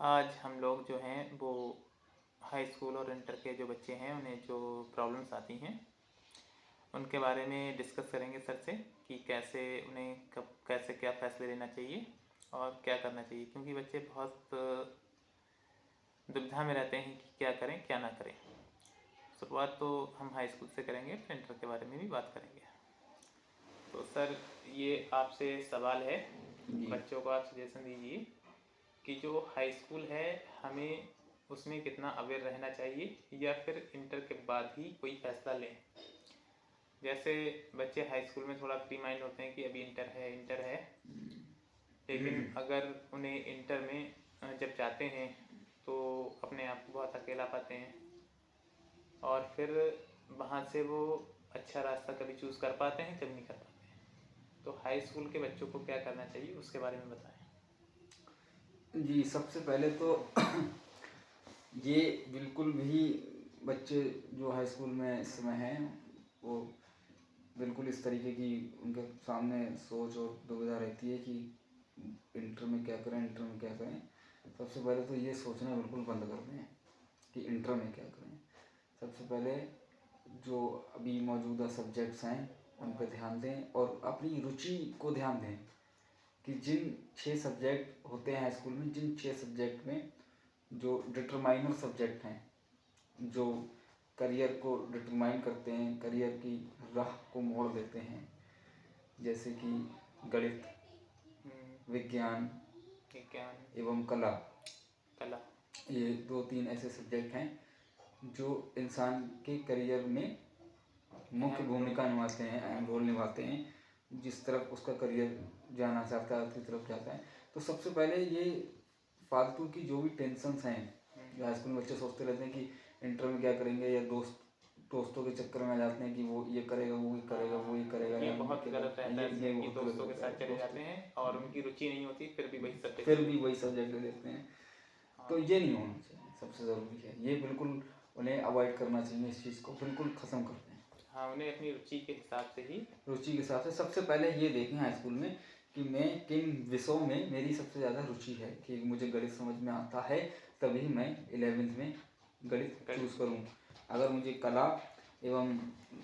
आज हम लोग जो हैं वो हाई स्कूल और इंटर के जो बच्चे हैं उन्हें जो प्रॉब्लम्स आती हैं उनके बारे में डिस्कस करेंगे सर से कि कैसे उन्हें कब कैसे क्या फ़ैसले लेना चाहिए और क्या करना चाहिए, क्योंकि बच्चे बहुत दुविधा में रहते हैं कि क्या करें क्या ना करें। शुरुआत तो हम हाई स्कूल से करेंगे, फिर इंटर के बारे में भी बात करेंगे। तो सर ये आपसे सवाल है, जी बच्चों को आप सजेशन दीजिए कि जो हाई स्कूल है हमें उसमें कितना अवेयर रहना चाहिए या फिर इंटर के बाद ही कोई फ़ैसला लें। जैसे बच्चे हाई स्कूल में थोड़ा फ्री माइंड होते हैं कि अभी इंटर है, लेकिन अगर उन्हें इंटर में जब जाते हैं तो अपने आप को बहुत अकेला पाते हैं और फिर वहाँ से वो अच्छा रास्ता कभी चूज़ कर पाते हैं कभी नहीं कर पाते हैं। तो हाई स्कूल के बच्चों को क्या करना चाहिए उसके बारे में बताएं। जी, सबसे पहले तो ये बिल्कुल भी बच्चे जो हाई स्कूल में इस समय हैं वो बिल्कुल इस तरीके की उनके सामने सोच और दुविधा रहती है कि इंटर में क्या करें, इंटर में क्या करें। सबसे पहले तो ये सोचना बिल्कुल बंद कर दें कि इंटर में क्या करें। सबसे पहले जो अभी मौजूदा सब्जेक्ट्स हैं उन पर ध्यान दें और अपनी रुचि को ध्यान दें कि जिन 6 सब्जेक्ट होते हैं हाई स्कूल में, जिन 6 सब्जेक्ट में जो डिटरमाइनर सब्जेक्ट हैं, जो करियर को डिटरमाइन करते हैं, करियर की राह को मोड़ देते हैं, जैसे कि गणित, विज्ञान विज्ञान, एवं कला। कला। ये 2-3 ऐसे सब्जेक्ट हैं जो इंसान के करियर में मुख्य अहम भूमिका रोल निभाते हैं, अहम रोल निभाते हैं। जिस तरफ उसका करियर जाना चाहता है उसी तरफ जाता है। तो सबसे पहले ये फालतू की जो भी टेंशन्स हैं, जो हाई स्कूल में बच्चे सोचते रहते हैं कि इंटर में क्या करेंगे, या दोस्तों के चक्कर में आ जाते हैं कि वो ये करेगा, वो ये करेगा, वो ये करेगा, ये या बहुत गलत रहता है सर कि बहुत गलत दोस्तों के होता साथ है। चले जाते हैं और उनकी रुचि नहीं होती फिर भी वही सब्जेक्ट फिर ले भी लेते वही हैं। सब्जेक्ट ले लेते हैं। तो हाँ, ये नहीं होना चाहिए, सबसे ज़रूरी है ये बिल्कुल उन्हें अवॉइड करना चाहिए, इस चीज़ को बिल्कुल ख़त्म कर दें। हाँ, उन्हें अपनी रुचि के हिसाब से ही। रुचि के हिसाब से सबसे पहले ये देखें हाई स्कूल में कि मैं किन विषयों में मेरी सबसे ज़्यादा रुचि है, कि मुझे गणित समझ में आता है तभी मैं 11वीं में गणित चूज़ करूँ। अगर मुझे कला एवं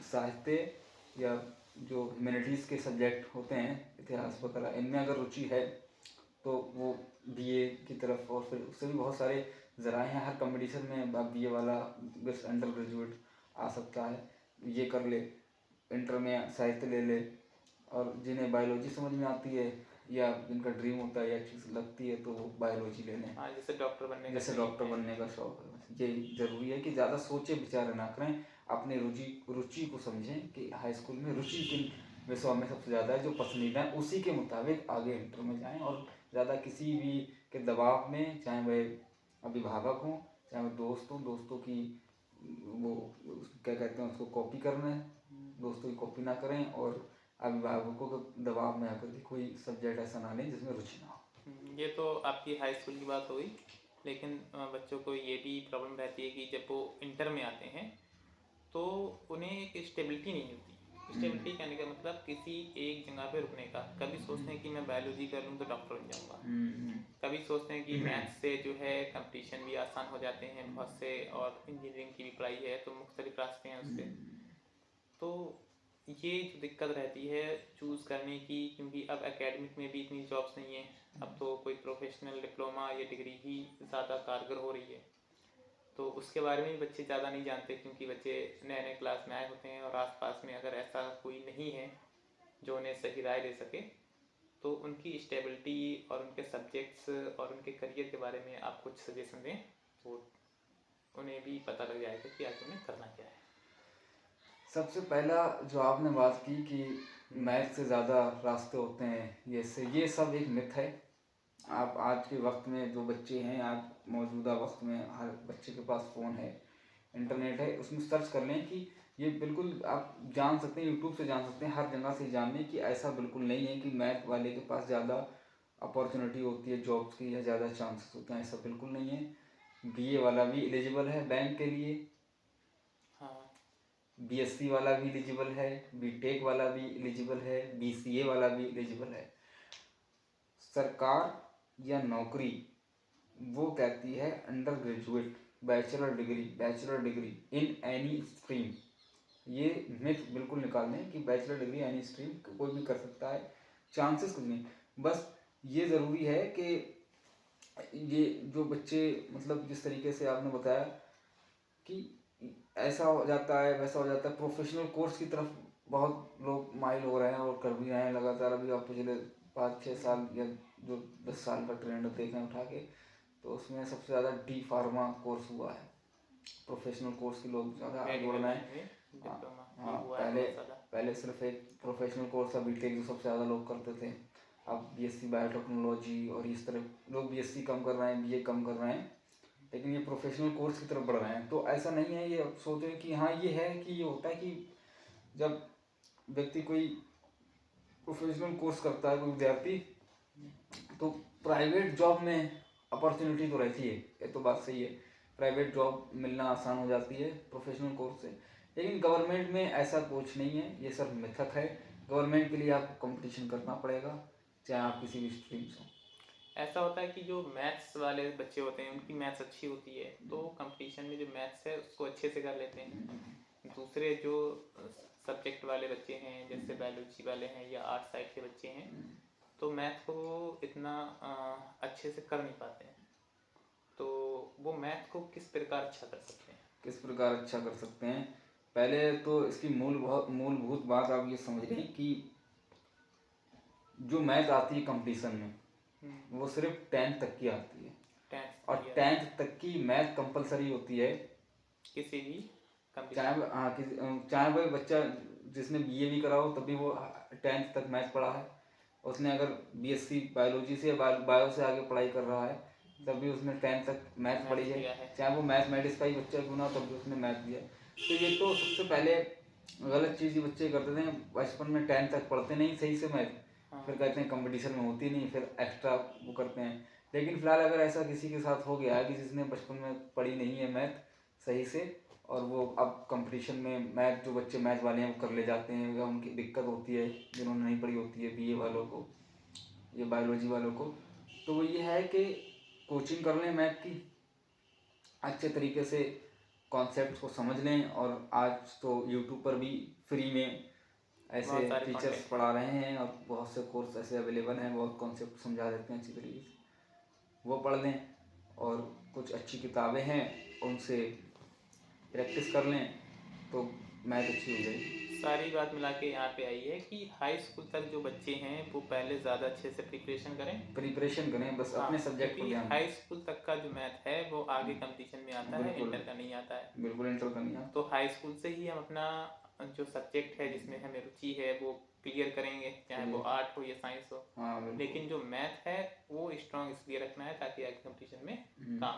साहित्य या जो ह्यूमैनिटीज़ के सब्जेक्ट होते हैं, इतिहास व कला, इनमें अगर रुचि है तो वो बीए की तरफ, और फिर उससे भी बहुत सारे ज़राए हैं। हर कंपटीशन में बीए वाला बेस्ट अंडर ग्रेजुएट आ सकता है, ये कर ले। इंटर में साहित्य ले ले, और जिन्हें बायोलॉजी समझ में आती है या जिनका ड्रीम होता है या चीज़ लगती है तो वो बायोलॉजी ले लें। हाँ, जैसे डॉक्टर बनने का जैसे ड्रीम डॉक्टर है। बनने का शौक है, ये ज़रूरी है कि ज़्यादा सोचे विचार ना करें, अपने रुचि को समझें कि हाई स्कूल में रुचि किन विषयों में सबसे ज़्यादा है, जो पसंदीदा है उसी के मुताबिक आगे इंटर में जाएं। और ज़्यादा किसी भी के दबाव में, चाहे वह अभिभावक हों चाहे वह दोस्तों की वो क्या कहते हैं उसको कॉपी करना है, दोस्तों की कॉपी ना करें, और अभिभावकों के दबाव में आकर के कोई सब्जेक्ट ऐसा ना लें जिसमें रुचि ना हो। ये तो आपकी हाई स्कूल की बात हो गई, लेकिन बच्चों को ये भी प्रॉब्लम रहती है कि जब वो इंटर में आते हैं तो उन्हें एक स्टेबिलिटी नहीं मिलती। स्टेबिलिटी कहने का मतलब किसी एक जगह पे रुकने का। कभी सोचते हैं कि मैं बायोलॉजी कर लूँ तो डॉक्टर बन जाऊँगा, कभी सोचते हैं कि मैथ्स से जो है कंपटीशन भी आसान हो जाते हैं बहुत से, और इंजीनियरिंग की भी पढ़ाई है तो मुख्तलिफ रास्ते हैं उससे। तो ये जो दिक्कत रहती है चूज़ करने की, क्योंकि अब एकेडमिक में भी इतनी जॉब्स नहीं है, अब तो कोई प्रोफेशनल डिप्लोमा या डिग्री ही ज़्यादा कारगर हो रही है। तो उसके बारे में भी बच्चे ज़्यादा नहीं जानते, क्योंकि बच्चे नए नए क्लास में आए होते हैं और आसपास में अगर ऐसा कोई नहीं है जो उन्हें सही राय दे सके, तो उनकी स्टेबिलिटी और उनके सब्जेक्ट्स और उनके करियर के बारे में आप कुछ सजेशन दें तो उन्हें भी पता लग जाएगा कि आगे उन्हें करना क्या है। सबसे पहला जो आपने बात की कि मैथ से ज़्यादा रास्ते होते हैं, ये सब एक मिथ है। आप आज के वक्त में जो बच्चे हैं, आज मौजूदा वक्त में हर बच्चे के पास फ़ोन है, इंटरनेट है, उसमें सर्च कर लें कि ये बिल्कुल आप जान सकते हैं, यूट्यूब से जान सकते हैं, हर जगह से जान लें कि ऐसा बिल्कुल नहीं है कि मैथ वाले के पास ज़्यादा अपॉर्चुनिटी होती है जॉब्स की या ज़्यादा चांसेस होते हैं, ऐसा बिल्कुल नहीं है। बीए वाला भी एलिजिबल है बैंक के लिए, हाँ, बीएससी वाला भी एलिजिबल है, बीटेक वाला भी एलिजिबल है, बीसीए वाला भी एलिजिबल है। सरकार या नौकरी वो कहती है under graduate bachelor degree in any stream. ये मिथ बिल्कुल निकाल दें कि बैचलर डिग्री एनी स्ट्रीम कोई भी कर सकता है, चांसेस कुछ नहीं। बस ये ज़रूरी है कि ये जो बच्चे मतलब जिस तरीके से आपने बताया कि ऐसा हो जाता है वैसा हो जाता है, प्रोफेशनल कोर्स की तरफ बहुत लोग माइल हो रहे हैं और कर भी रहे हैं लगातार। अभी आप पिछले 5-6 साल या जो 10 साल का ट्रेंड देखें उठा के, तो उसमें सबसे ज़्यादा डी फार्मा कोर्स हुआ है, प्रोफेशनल कोर्स के लोग ज़्यादा जोड़ रहे हैं। हाँ, पहले सिर्फ एक प्रोफेशनल कोर्स था बीटेक जो सबसे ज़्यादा लोग करते थे। अब बीएससी बायोटेक्नोलॉजी और इस तरह लोग बीएससी कम कर रहे हैं, बीए कम कर रहे हैं, लेकिन ये प्रोफेशनल कोर्स की तरफ बढ़ रहे हैं। तो ऐसा नहीं है, ये अब सोचें कि हाँ ये है कि ये होता है कि जब व्यक्ति कोई प्रोफेशनल कोर्स करता है कोई विद्यार्थी, तो प्राइवेट जॉब में अपॉर्चुनिटी तो रहती है, ये तो बात सही है, प्राइवेट जॉब मिलना आसान हो जाती है प्रोफेशनल कोर्स से। लेकिन गवर्नमेंट में ऐसा कुछ नहीं है, ये सब मिथक है। गवर्नमेंट के लिए आपको कंपटीशन करना पड़ेगा, चाहे आप किसी भी स्ट्रीम से हो। ऐसा होता है कि जो मैथ्स वाले बच्चे होते हैं उनकी मैथ्स अच्छी होती है, तो कंपटीशन में जो मैथ्स है उसको अच्छे से कर लेते हैं। दूसरे जो सब्जेक्ट वाले बच्चे हैं जैसे बायोलॉजी वाले हैं या आर्ट साइड के बच्चे हैं, तो मैथ को इतना अच्छे से कर नहीं पाते हैं। तो वो मैथ को किस प्रकार अच्छा कर सकते हैं? किस प्रकार अच्छा कर सकते हैं, पहले तो इसकी मूलभूत बात आप ये समझ लें कि जो मैथ आती है कंपटीशन में वो सिर्फ 10th तक की आती है, 10th और 10th तक की मैथ कंपलसरी होती है किसी भी चाहे वह बच्चा जिसने बीए भी करा हो तभी वो 10th तक मैथ पढ़ा है, उसने अगर बीएससी बायोलॉजी से बायो से आगे पढ़ाई कर रहा है तभी उसने 10th तक मैथ पढ़ी है, चाहे वो मैथमेटिक्स का ही बच्चा क्यों ना तभी उसने मैथ दिया। तो ये तो सबसे पहले गलत चीज़ ये बच्चे करते थे, बचपन में 10th तक पढ़ते नहीं सही से मैथ, फिर कहते हैं कंपटीशन में होती नहीं, फिर एक्स्ट्रा वो करते हैं। लेकिन फिलहाल अगर ऐसा किसी के साथ हो गया है कि जिसने बचपन में पढ़ी नहीं है मैथ सही से, और वो अब कंपटीशन में मैथ जो बच्चे मैथ वाले हैं वो कर ले जाते हैं, या उनकी दिक्कत होती है जिन्होंने नहीं पढ़ी होती है बीए वालों को या बायोलॉजी वालों को, तो वो ये है कि कोचिंग कर लें मैथ की, अच्छे तरीके से कॉन्सेप्ट को समझ लें। और आज तो यूट्यूब पर भी फ्री में ऐसे टीचर्स पढ़ा रहे हैं और बहुत से कोर्स ऐसे अवेलेबल हैं, बहुत कॉन्सेप्ट समझा देते हैं अच्छी तरीके से, वो पढ़ लें। और कुछ अच्छी किताबें हैं उनसे प्रैक्टिस कर लें तो मैथ अच्छी हो जाएगी। सारी बात मिला के यहाँ पे आई है कि हाई स्कूल तक जो बच्चे हैं वो पहले ज़्यादा अच्छे से प्रिपरेशन करें बस अपने सब्जेक्ट पर ध्यान। हाई स्कूल तक का जो मैथ है वो आगे कंपटीशन में आता है, इंटर का नहीं आता है। बिल्कुल इंटर का नहीं आता। तो हाई स्कूल से ही हम अपना जो सब्जेक्ट है जिसमें हमें रुचि है वो क्लियर करेंगे, चाहे वो आर्ट हो या साइंस हो। लेकिन जो मैथ है वो स्ट्रॉन्ग इसलिए रखना है ताकि आगे कंपटीशन में काम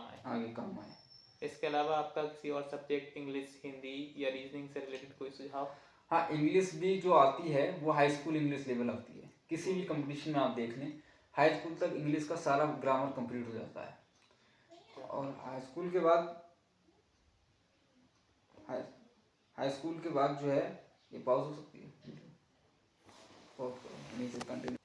आए। इसके अलावा आपका किसी और सब्जेक्ट इंग्लिश, हिंदी या रीजनिंग से रिलेटेड कोई सुझाव? हाँ, इंग्लिश भी जो आती है वो हाई स्कूल इंग्लिश लेवल आती है, किसी भी कंपटीशन में आप देख लें हाई स्कूल तक इंग्लिश का सारा ग्रामर कंप्लीट हो जाता है। और हाई स्कूल के बाद जो है ये पॉज हो सकती है, कंटिन्यू।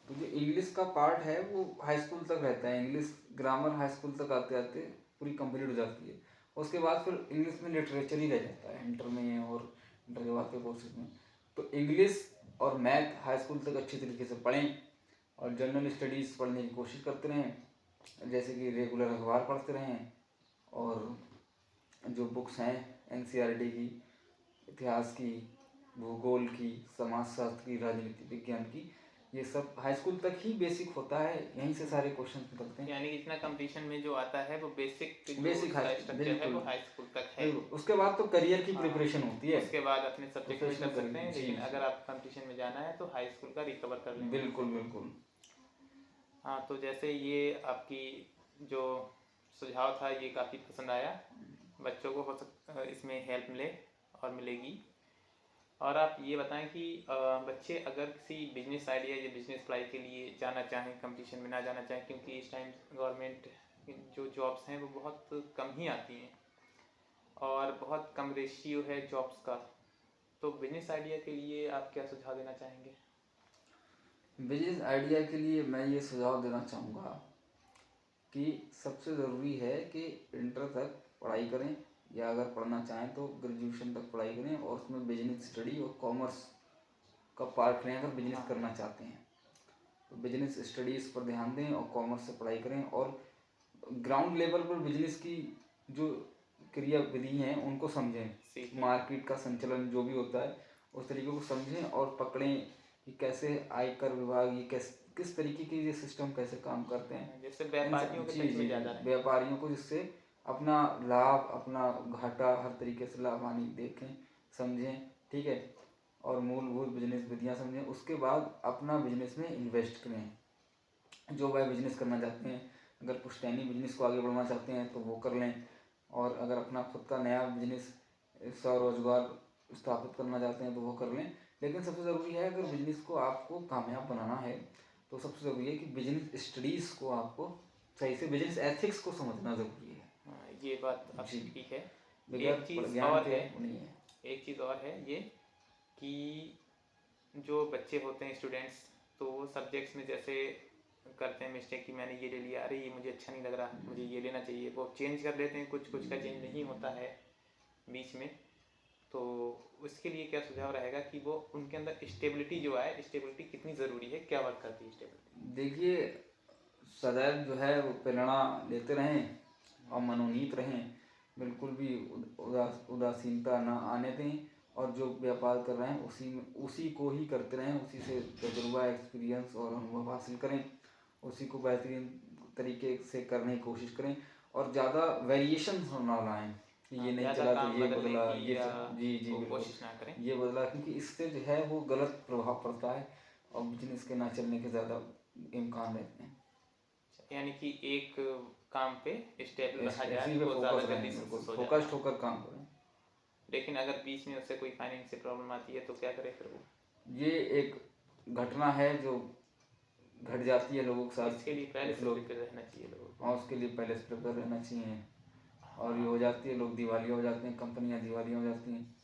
तो जो इंग्लिश का पार्ट है वो हाई स्कूल तक रहता है, इंग्लिश ग्रामर हाई स्कूल तक आते आते पूरी कंप्लीट हो जाती है। उसके बाद फिर इंग्लिश में लिटरेचर ही रह जाता है इंटर में और इंटर के बाद के कोर्सेज में। तो इंग्लिश और मैथ हाई स्कूल तक अच्छी तरीके से पढ़ें और जनरल स्टडीज़ पढ़ने की कोशिश करते रहें, जैसे कि रेगुलर अखबार पढ़ते रहें और जो बुक्स हैं एनसीईआरटी की, इतिहास की, भूगोल की, समाजशास्त्र की, राजनीति विज्ञान की, ये सब हाई स्कूल तक ही बेसिक होता है, यहीं से सारे क्वेश्चन निकलते हैं। यानी इतना कंपटीशन में जो आता है वो बेसिक हाई स्ट्रक्चर है वो हाई स्कूल तक है। उसके बाद तो करियर की प्रिपरेशन होती है, उसके बाद अपने सब्जेक्ट में कर सकते हैं, लेकिन अगर आप कंपटीशन में जाना है तो हाई स्कूल का रिकवर कर लें। बिल्कुल। हाँ, तो जैसे ये आपकी जो सुझाव था ये काफ़ी पसंद आया, बच्चों को हो सकता इसमें हेल्प मिले और मिलेगी। और आप ये बताएं कि बच्चे अगर किसी बिजनेस आइडिया या बिजनेस पढ़ाई के लिए जाना चाहें, कंपटीशन में ना जाना चाहें, क्योंकि इस टाइम गवर्नमेंट जो जॉब्स हैं वो बहुत कम ही आती हैं और बहुत कम रेशियो है जॉब्स का, तो बिजनेस आइडिया के लिए आप क्या सुझाव देना चाहेंगे? बिजनेस आइडिया के लिए मैं ये सुझाव देना चाहूँगा कि सबसे ज़रूरी है कि इंटर तक पढ़ाई करें, या अगर पढ़ना चाहें तो ग्रेजुएशन तक पढ़ाई करें, और उसमें बिजनेस स्टडी और कॉमर्स का पार्ट लें अगर बिजनेस करना चाहते हैं तो बिजनेस स्टडीज़ पर ध्यान दें और कॉमर्स से पढ़ाई करें, और ग्राउंड लेवल पर बिजनेस की जो क्रिया विधि हैं उनको समझें, मार्केट का संचालन जो भी होता है उस तरीके को समझें और पकड़ें कि कैसे आयकर विभाग ये किस तरीके के ये सिस्टम कैसे काम करते हैं, जैसे व्यापारियों के टच में ज़्यादा है, व्यापारियों को, जिससे अपना लाभ अपना घाटा हर तरीके से लाभ हानि देखें समझें, ठीक है, और मूलभूत बिजनेस विधियाँ समझें। उसके बाद अपना बिजनेस में इन्वेस्ट करें, जो वह बिजनेस करना चाहते हैं। अगर पुश्तैनी बिजनेस को आगे बढ़ाना चाहते हैं तो वो कर लें, और अगर अपना खुद का नया बिजनेस स्वरोजगार स्थापित करना चाहते हैं तो वो कर लें। लेकिन सबसे ज़रूरी है, अगर बिजनेस को आपको कामयाब बनाना है तो सबसे ज़रूरी है कि बिजनेस स्टडीज़ को आपको सही से, बिजनेस एथिक्स को समझना ज़रूरी है। हाँ, ये बात आपकी ठीक है। एक चीज़ और है, एक चीज़ और है ये कि जो बच्चे होते हैं स्टूडेंट्स, तो वो सब्जेक्ट्स में जैसे करते हैं मिस्टेक कि मैंने ये ले लिया, अरे ये मुझे अच्छा नहीं लग रहा, मुझे ये लेना चाहिए, वो चेंज कर लेते हैं, कुछ कुछ का चेंज नहीं होता है बीच में। तो उसके लिए क्या सुझाव रहेगा कि वो उनके अंदर स्टेबिलिटी जो है, स्टेबिलिटी कितनी ज़रूरी है, क्या वर्क करती है स्टेबिलिटी? देखिए, सदैव जो है वो प्रेरणा लेते रहें और मनोनीत रहें, बिल्कुल भी उदासीनता ना आने दें, और जो व्यापार कर रहे हैं उसी को ही करते रहें, उसी से तजुर्बा एक्सपीरियंस और अनुभव हासिल करें, उसी को बेहतरीन तरीके से करने की कोशिश करें, और ज़्यादा वेरिएशन ना लाएं कि ये नहीं चला तो ये बदला, ये जी कोशिश ना करें, ये बदला, क्योंकि इससे जो है वो गलत प्रभाव पड़ता है और बिजनेस के ना चलने के ज़्यादा इम्कान रहते हैं। यानी कि एक काम पे स्टेबल रहा जाए तो ज़्यादा जल्दी सक्सेस हो जाता है, फोकस्ड होकर काम करें। लेकिन अगर बीच में उससे कोई फाइनेंशियल प्रॉब्लम आती है तो क्या करें फिर वो? ये एक घटना है जो घट जाती है लोगों के साथ, इसके लिए पहले से प्रिपेयर रहना चाहिए लोगों को। हाँ, उसके लिए पहले से प्रिपेयर रहना चाहिए, और ये हो जाती है, लोग दिवालिया हो जाते हैं, कंपनियां दिवालिया हो जाती हैं,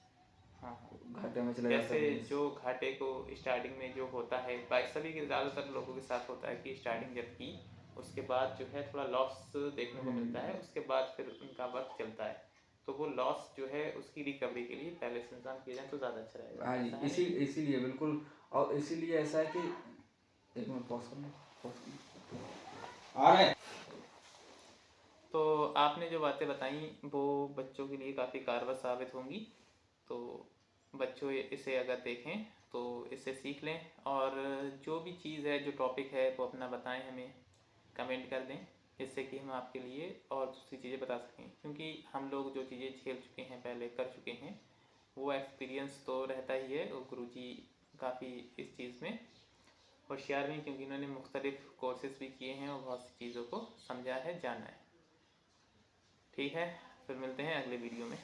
हाँ, घाटे में चले जाते हैं। जैसे जो घाटे को स्टार्टिंग में जो होता है, सभी के ज़्यादातर लोगों के साथ होता है कि स्टार्टिंग जब की उसके बाद जो है थोड़ा लॉस देखने को मिलता है, उसके बाद फिर उनका वर्क चलता है, तो वो लॉस जो है उसकी रिकवरी के लिए पहले से इंतजाम किया जाए तो ज़्यादा अच्छा रहेगा। हाँ जी, इसीलिए बिल्कुल, और इसीलिए ऐसा है कि एक मिनट पॉज करना आ रहा है। तो आपने जो बातें बताई वो बच्चों के लिए काफ़ी कारगर साबित होंगी, तो बच्चों इसे अगर देखें तो इससे सीख लें, और जो भी चीज़ है, जो टॉपिक है, वो अपना बताएं, हमें कमेंट कर दें, जिससे कि हम आपके लिए और दूसरी चीज़ें बता सकें, क्योंकि हम लोग जो चीज़ें झेल चुके हैं, पहले कर चुके हैं, वो एक्सपीरियंस तो रहता ही है, और गुरुजी काफ़ी इस चीज़ में होशियार भी, क्योंकि इन्होंने मुख्तलिफ कोर्सेज भी किए हैं और बहुत सी चीज़ों को समझा है, जाना है। ठीक है, फिर मिलते हैं अगले वीडियो में।